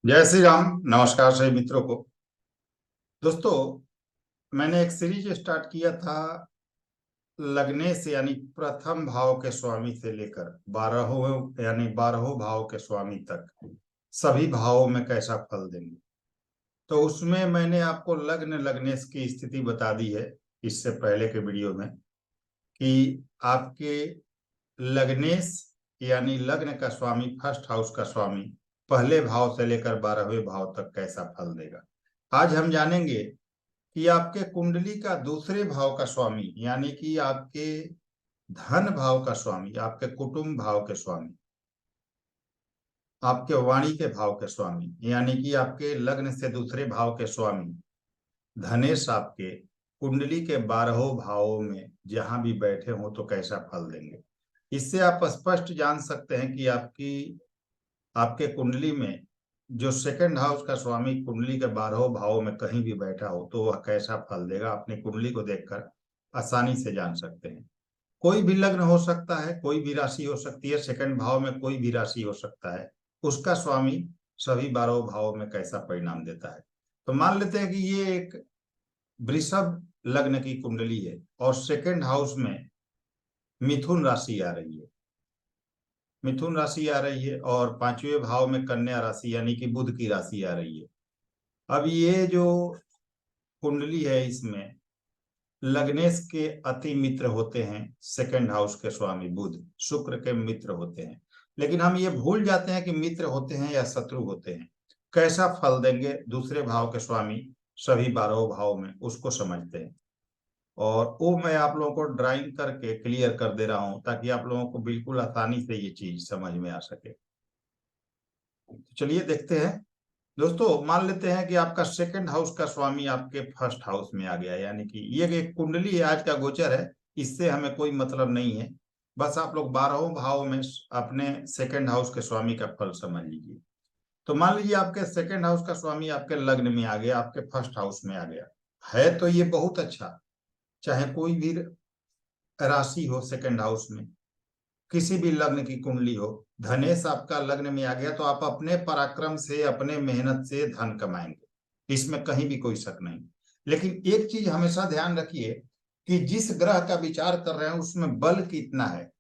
जय श्री राम। नमस्कार सभी मित्रों को। दोस्तों, मैंने एक सीरीज स्टार्ट किया था लग्ने से यानी प्रथम भाव के स्वामी से लेकर 12 यानी 12 भाव के स्वामी तक सभी भावों में कैसा फल देंगे। तो उसमें मैंने आपको लग्न लग्नेश की स्थिति बता दी है इससे पहले के वीडियो में कि आपके लग्नेश यानी लग्न का स्वामी, फर्स्ट हाउस का स्वामी पहले भाव से लेकर 12वें भाव तक कैसा फल देगा। आज हम जानेंगे कि आपके कुंडली का दूसरे भाव का स्वामी यानी कि आपके धन भाव का स्वामी, आपके कुटुंब भाव के स्वामी, आपके वाणी के भाव के स्वामी यानी कि आपके लग्न से दूसरे भाव के स्वामी धनेश आपके कुंडली के 12 भावों में जहां भी बैठे हो तो कैसा फल देंगे। इससे आप स्पष्ट जान सकते हैं कि आपके कुंडली में जो सेकंड हाउस का स्वामी कुंडली के 12 भावों में कहीं भी बैठा हो तो वह कैसा फल देगा, अपनी कुंडली को देखकर आसानी से जान सकते हैं। कोई भी लग्न हो सकता है, कोई भी राशि हो सकती है, सेकंड भाव में कोई भी राशि हो सकता है, उसका स्वामी सभी 12 भावों में कैसा परिणाम देता है। तो मान लेते हैं कि ये एक वृषभ लग्न की कुंडली है और सेकंड हाउस में मिथुन राशि आ रही है। मिथुन राशि आ रही है और 5वें भाव में कन्या राशि यानी कि बुध की राशि आ रही है। अब ये जो कुंडली है इसमें लग्नेश के अति मित्र होते हैं सेकंड हाउस के स्वामी बुध, शुक्र के मित्र होते हैं। लेकिन हम ये भूल जाते हैं कि मित्र होते हैं या शत्रु होते हैं। कैसा फल देंगे दूसरे भाव के स्वामी सभी 12 भाव में, उसको समझते हैं। और वो मैं आप लोगों को ड्राइंग करके क्लियर कर दे रहा हूं ताकि आप लोगों को बिल्कुल आसानी से ये चीज समझ में आ सके। तो चलिए देखते हैं। दोस्तों, मान लेते हैं कि आपका सेकंड हाउस का स्वामी आपके फर्स्ट हाउस में आ गया, यानी कि ये एक कुंडली है, आज का गोचर है, इससे हमें कोई मतलब नहीं है। बस आप लोग 12 भाव में अपने सेकंड हाउस के स्वामी का फल समझ लीजिए। तो मान लीजिए आपके सेकंड हाउस का स्वामी आपके लग्न में आ गया, आपके फर्स्ट हाउस में आ गया है, तो ये बहुत अच्छा। चाहे कोई भी राशि हो सेकंड हाउस में, किसी भी लग्न की कुंडली हो, धनेश आपका लग्न में आ गया तो आप अपने पराक्रम से, अपने मेहनत से धन कमाएंगे, इसमें कहीं भी कोई शक नहीं। लेकिन एक चीज हमेशा ध्यान रखिए कि जिस ग्रह का विचार कर रहे हैं उसमें बल कितना है।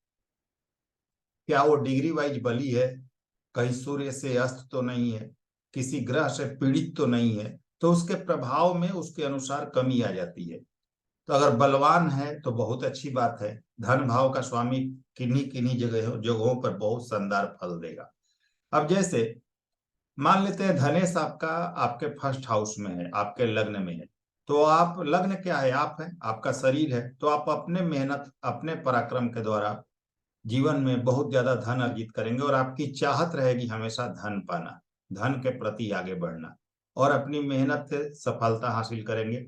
क्या वो डिग्री वाइज बली है, कहीं सूर्य से अस्त तो नहीं है, किसी ग्रह से पीड़ित तो नहीं है, तो उसके प्रभाव में उसके अनुसार कमी आ जाती है। तो अगर बलवान है तो बहुत अच्छी बात है, धन भाव का स्वामी किन्हीं किन्हीं जगहों पर बहुत शानदार फल देगा। अब जैसे मान लेते हैं धनेश आपका आपके फर्स्ट हाउस में है, आपके लग्न में है, तो आप लग्न क्या है, आप है, आपका शरीर है, तो आप अपने मेहनत, अपने पराक्रम के द्वारा जीवन में बहुत ज्यादा धन अर्जित करेंगे और आपकी चाहत रहेगी हमेशा धन पाना, धन के प्रति आगे बढ़ना, और अपनी मेहनत से सफलता हासिल करेंगे,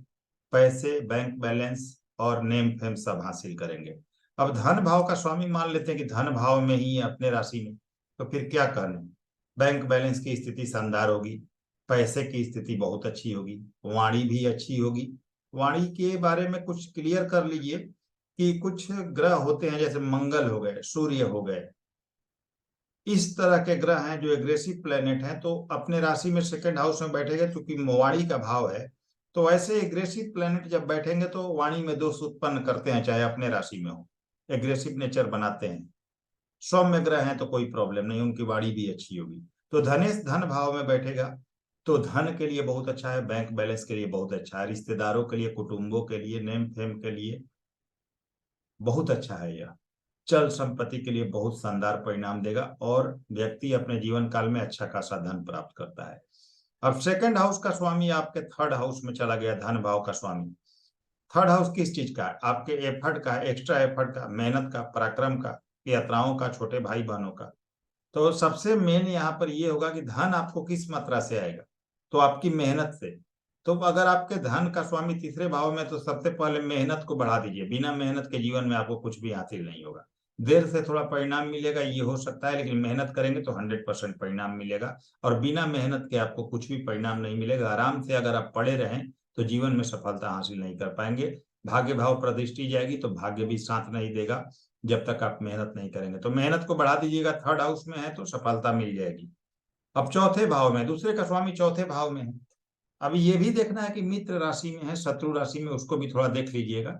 पैसे, बैंक बैलेंस और नेम फेम सब हासिल करेंगे। अब धन भाव का स्वामी मान लेते हैं कि धन भाव में ही है अपने राशि में, तो फिर क्या करना। बैंक बैलेंस की स्थिति शानदार होगी, पैसे की स्थिति बहुत अच्छी होगी, वाणी भी अच्छी होगी। वाणी के बारे में कुछ क्लियर कर लीजिए कि कुछ ग्रह होते हैं जैसे मंगल हो गए, सूर्य हो गए, इस तरह के ग्रह हैं जो एग्रेसिव प्लेनेट हैं, तो अपने राशि में सेकंड हाउस में बैठेंगे, क्योंकि वाणी का भाव है। तो ऐसे एग्रेसिव प्लेनेट जब बैठेंगे तो वाणी में दोष उत्पन्न करते हैं, चाहे अपने राशि में हो, एग्रेसिव नेचर बनाते हैं। सौम्य ग्रह हैं तो कोई प्रॉब्लम नहीं, उनकी वाणी भी अच्छी होगी। तो धनेश धन भाव में बैठेगा तो धन के लिए बहुत अच्छा है, बैंक बैलेंस के लिए बहुत अच्छा है, रिश्तेदारों के लिए, कुटुंबों के लिए, नेम फेम के लिए बहुत अच्छा है यह। चल संपत्ति के लिए बहुत शानदार परिणाम देगा और व्यक्ति अपने जीवन काल में अच्छा खासा धन प्राप्त करता है। अब सेकंड हाउस का स्वामी आपके थर्ड हाउस में चला गया, धन भाव का स्वामी। थर्ड हाउस किस चीज का है, आपके एफर्ट का, एक्स्ट्रा एफर्ट का, मेहनत का, पराक्रम का, यात्राओं का, छोटे भाई बहनों का। तो सबसे मेन यहाँ पर ये होगा कि धन आपको किस मात्रा से आएगा, तो आपकी मेहनत से। तो अगर आपके धन का स्वामी तीसरे भाव में, तो सबसे पहले मेहनत को बढ़ा दीजिए। बिना मेहनत के जीवन में आपको कुछ भी हासिल नहीं होगा। देर से थोड़ा परिणाम मिलेगा ये हो सकता है, लेकिन मेहनत करेंगे तो 100% परिणाम मिलेगा। और बिना मेहनत के आपको कुछ भी परिणाम नहीं मिलेगा। आराम से अगर आप पड़े रहें तो जीवन में सफलता हासिल नहीं कर पाएंगे। भाग्य भाव प्रतिष्ठी जाएगी तो भाग्य भी साथ नहीं देगा जब तक आप मेहनत नहीं करेंगे। तो मेहनत को बढ़ा दीजिएगा, थर्ड हाउस में है तो सफलता मिल जाएगी। अब चौथे भाव में, दूसरे का स्वामी चौथे भाव में है। अब ये भी देखना है कि मित्र राशि में है, शत्रु राशि में, उसको भी थोड़ा देख लीजिएगा।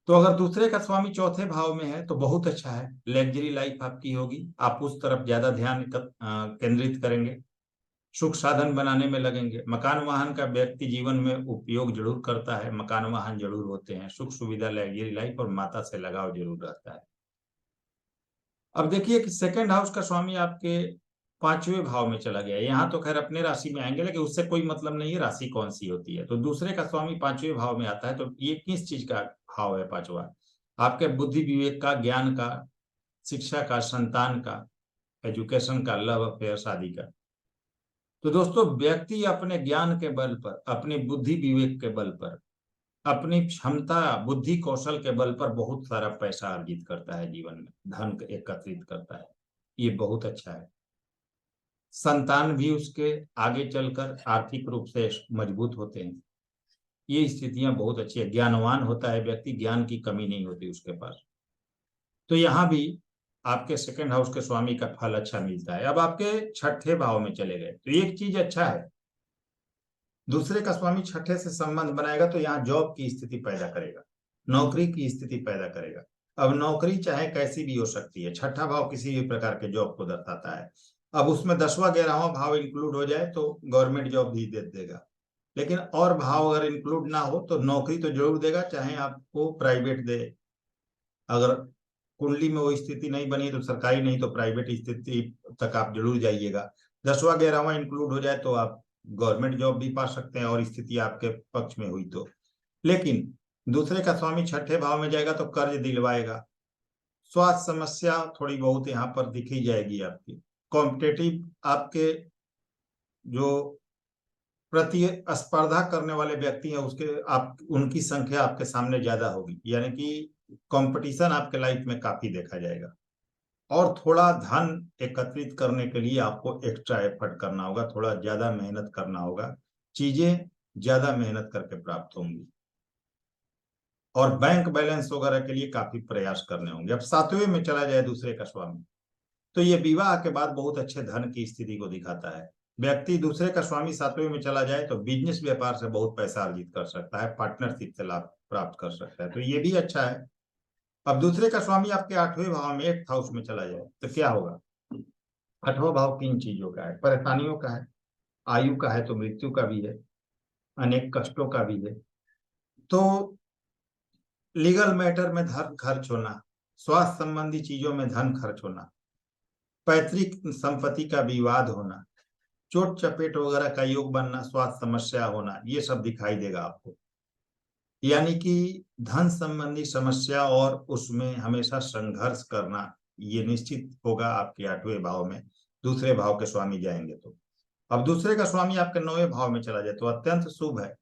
तो अगर दूसरे का स्वामी चौथे भाव में है तो बहुत अच्छा है, लग्जरी लाइफ आपकी होगी, आप उस तरफ ज्यादा ध्यान केंद्रित करेंगे, सुख साधन बनाने में लगेंगे। मकान वाहन का व्यक्ति जीवन में उपयोग जरूर करता है, मकान वाहन जरूर होते हैं, सुख सुविधा, लग्जरी लाइफ और माता से लगाव जरूर रहता है। अब देखिए कि सेकंड हाउस का स्वामी आपके पांचवें भाव में चला गया। यहाँ तो खैर अपने राशि में आएंगे, लेकिन उससे कोई मतलब नहीं है राशि कौन सी होती है। तो दूसरे का स्वामी पांचवें भाव में आता है, तो ये किस चीज का भाव है पांचवा? आपके बुद्धि विवेक का, ज्ञान का, शिक्षा का, संतान का, एजुकेशन का, लव अफेयर, शादी का। तो दोस्तों व्यक्ति अपने ज्ञान के बल पर, अपनी बुद्धि विवेक के बल पर, अपनी क्षमता बुद्धि कौशल के बल पर बहुत सारा पैसा अर्जित करता है, जीवन में धन एकत्रित करता है। ये बहुत अच्छा है। संतान भी उसके आगे चलकर आर्थिक रूप से मजबूत होते हैं। ये स्थितियां बहुत अच्छी है। ज्ञानवान होता है व्यक्ति, ज्ञान की कमी नहीं होती उसके पास। तो यहाँ भी आपके सेकंड हाउस के स्वामी का फल अच्छा मिलता है। अब आपके छठे भाव में चले गए तो एक चीज अच्छा है, दूसरे का स्वामी छठे से संबंध बनाएगा तो यहाँ जॉब की स्थिति पैदा करेगा, नौकरी की स्थिति पैदा करेगा। अब नौकरी चाहे कैसी भी हो सकती है, छठा भाव किसी भी प्रकार के जॉब को दर्शाता है। अब उसमें 10वां 11वां भाव इंक्लूड हो जाए तो गवर्नमेंट जॉब भी दे देगा, लेकिन और भाव अगर इंक्लूड ना हो तो नौकरी तो जरूर देगा, चाहे आपको प्राइवेट दे। अगर कुंडली में वो स्थिति नहीं बनी तो सरकारी, नहीं तो प्राइवेट स्थिति तक आप जरूर जाइएगा। 10वां 11वां इंक्लूड हो जाए तो आप गवर्नमेंट जॉब भी पा सकते हैं, और स्थिति आपके पक्ष में हुई तो। लेकिन दूसरे का स्वामी छठे भाव में जाएगा तो कर्ज दिलवाएगा। स्वास्थ्य समस्या थोड़ी बहुत यहाँ पर दिखी जाएगी आपकी। कॉम्पिटेटिव आपके जो प्रतिस्पर्धा करने वाले व्यक्ति हैं उसके आप उनकी संख्या आपके सामने ज्यादा होगी, यानी कि कंपटीशन आपके लाइफ में काफी देखा जाएगा। और थोड़ा धन एकत्रित करने के लिए आपको एक्स्ट्रा एफर्ट करना होगा, थोड़ा ज्यादा मेहनत करना होगा, चीजें ज्यादा मेहनत करके प्राप्त होंगी, और बैंक बैलेंस वगैरह के लिए काफी प्रयास करने होंगे। अब सातवें में चला जाए दूसरे का स्वामी, तो ये विवाह के बाद बहुत अच्छे धन की स्थिति को दिखाता है। व्यक्ति दूसरे का स्वामी सातवें में चला जाए तो बिजनेस व्यापार से बहुत पैसा अर्जित कर सकता है, पार्टनरशिप से लाभ प्राप्त कर सकता है, तो ये भी अच्छा है। अब दूसरे का स्वामी आपके आठवें भाव में, 8th हाउस में चला जाए तो क्या होगा? आठवां भाव किन चीजों का है? परेशानियों का है, आयु का है तो मृत्यु का भी है, अनेक कष्टों का भी है। तो लीगल मैटर में धन खर्च होना, स्वास्थ्य संबंधी चीजों में धन खर्च होना, पैतृक संपत्ति का विवाद होना, चोट चपेट वगैरह का योग बनना, स्वास्थ्य समस्या होना, ये सब दिखाई देगा आपको। यानी कि धन संबंधी समस्या और उसमें हमेशा संघर्ष करना, ये निश्चित होगा आपके आठवें भाव में दूसरे भाव के स्वामी जाएंगे तो। अब दूसरे का स्वामी आपके 9वें भाव में चला जाए तो अत्यंत शुभ है।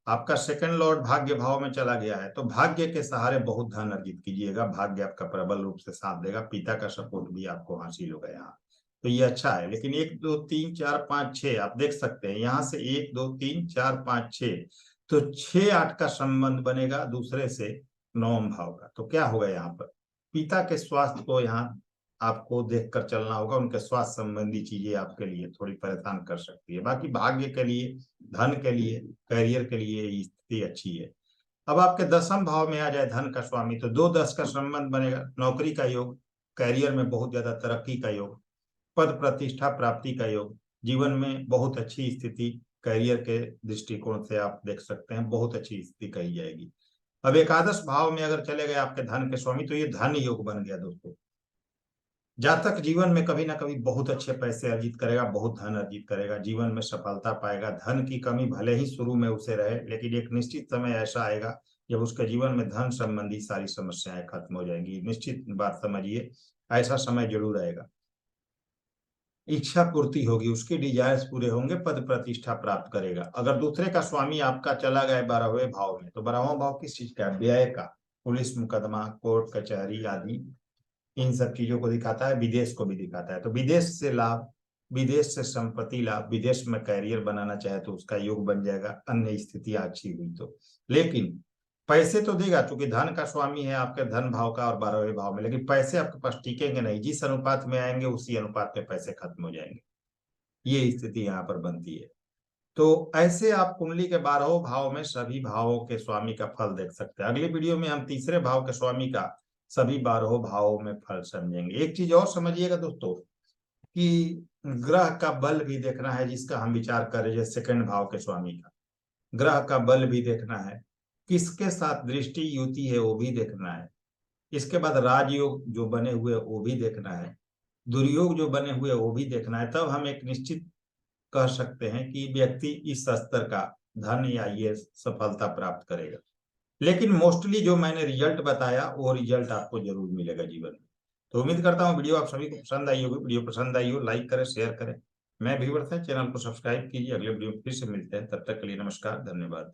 आपका सेकंड लॉर्ड भाग्य भाव में चला गया है, तो भाग्य के सहारे बहुत धन अर्जित कीजिएगा, भाग्य आपका प्रबल रूप से साथ देगा, पिता का सपोर्ट भी आपको हासिल होगा यहाँ। तो ये अच्छा है। लेकिन 1 2 3 4 5 6 आप देख सकते हैं, यहाँ से 1 2 3 4 5 6, तो 6 8 का संबंध बनेगा दूसरे से 9वें भाव का। तो क्या होगा यहाँ पर? पिता के स्वास्थ्य को यहाँ आपको देखकर चलना होगा, उनके स्वास्थ्य संबंधी चीजें आपके लिए थोड़ी परेशान कर सकती है। बाकी भाग्य के लिए, धन के लिए, करियर के लिए स्थिति अच्छी है। अब आपके 10वें भाव में आ जाए धन का स्वामी तो 2 10 का संबंध बनेगा, नौकरी का योग, करियर में बहुत ज्यादा तरक्की का योग, पद प्रतिष्ठा प्राप्ति का योग, जीवन में बहुत अच्छी स्थिति, करियर के दृष्टिकोण से आप देख सकते हैं बहुत अच्छी स्थिति कही जाएगी। अब एकादश भाव में अगर चले गए आपके धन के स्वामी तो ये धन योग बन गया दोस्तों। जातक जीवन में कभी ना कभी बहुत अच्छे पैसे अर्जित करेगा, बहुत धन अर्जित करेगा, जीवन में सफलता पाएगा। धन की कमी भले ही शुरू में उसे रहे, लेकिन एक निश्चित समय ऐसा आएगा जब उसके जीवन में धन संबंधी सारी समस्याएं खत्म हो जाएंगी। निश्चित बात समझिए, ऐसा समय जरूर आएगा। इच्छा पूर्ति होगी, उसके डिजायर्स पूरे होंगे, पद प्रतिष्ठा प्राप्त करेगा। अगर दूसरे का स्वामी आपका चला गया 12वें भाव में, तो 12वां भाव किस चीज का? व्यय का, पुलिस मुकदमा, कोर्ट कचहरी आदि, इन सब चीजों को दिखाता है, विदेश को भी दिखाता है। तो विदेश से लाभ, विदेश से संपत्ति लाभ, विदेश में कैरियर बनाना चाहे तो उसका योग बन जाएगा, अन्य स्थितियां अच्छी हुई तो। लेकिन पैसे तो देगा, क्योंकि धन का स्वामी है आपके धन भाव का और 12वें भाव में, लेकिन पैसे आपके पास टिकेंगे नहीं। जिस अनुपात में आएंगे उसी अनुपात में पैसे खत्म हो जाएंगे। ये स्थिति यहाँ पर बनती है। तो ऐसे आप कुंडली के 12वें भाव में सभी भावों के स्वामी का फल देख सकते हैं। अगले वीडियो में हम तीसरे भाव के स्वामी का सभी 12 भावों में फल समझेंगे। एक चीज और समझिएगा दोस्तों, कि ग्रह का बल भी देखना है, जिसका हम विचार कर रहे हैं, सेकंड भाव के स्वामी का ग्रह का बल भी देखना है, किसके साथ दृष्टि युति है वो भी देखना है। इसके बाद राजयोग जो बने हुए वो भी देखना है, दुर्योग जो बने हुए वो भी देखना है। तब हम एक निश्चित कह सकते हैं कि व्यक्ति इस स्तर का धन या ये सफलता प्राप्त करेगा। लेकिन मोस्टली जो मैंने रिजल्ट बताया वो रिजल्ट आपको जरूर मिलेगा जीवन में। तो उम्मीद करता हूँ वीडियो आप सभी को पसंद आई होगी। वीडियो पसंद आई हो लाइक करें, शेयर करें। मैं व्यूअर्स हैं, चैनल को सब्सक्राइब कीजिए। अगले वीडियो में फिर से मिलते हैं, तब तक के लिए नमस्कार, धन्यवाद।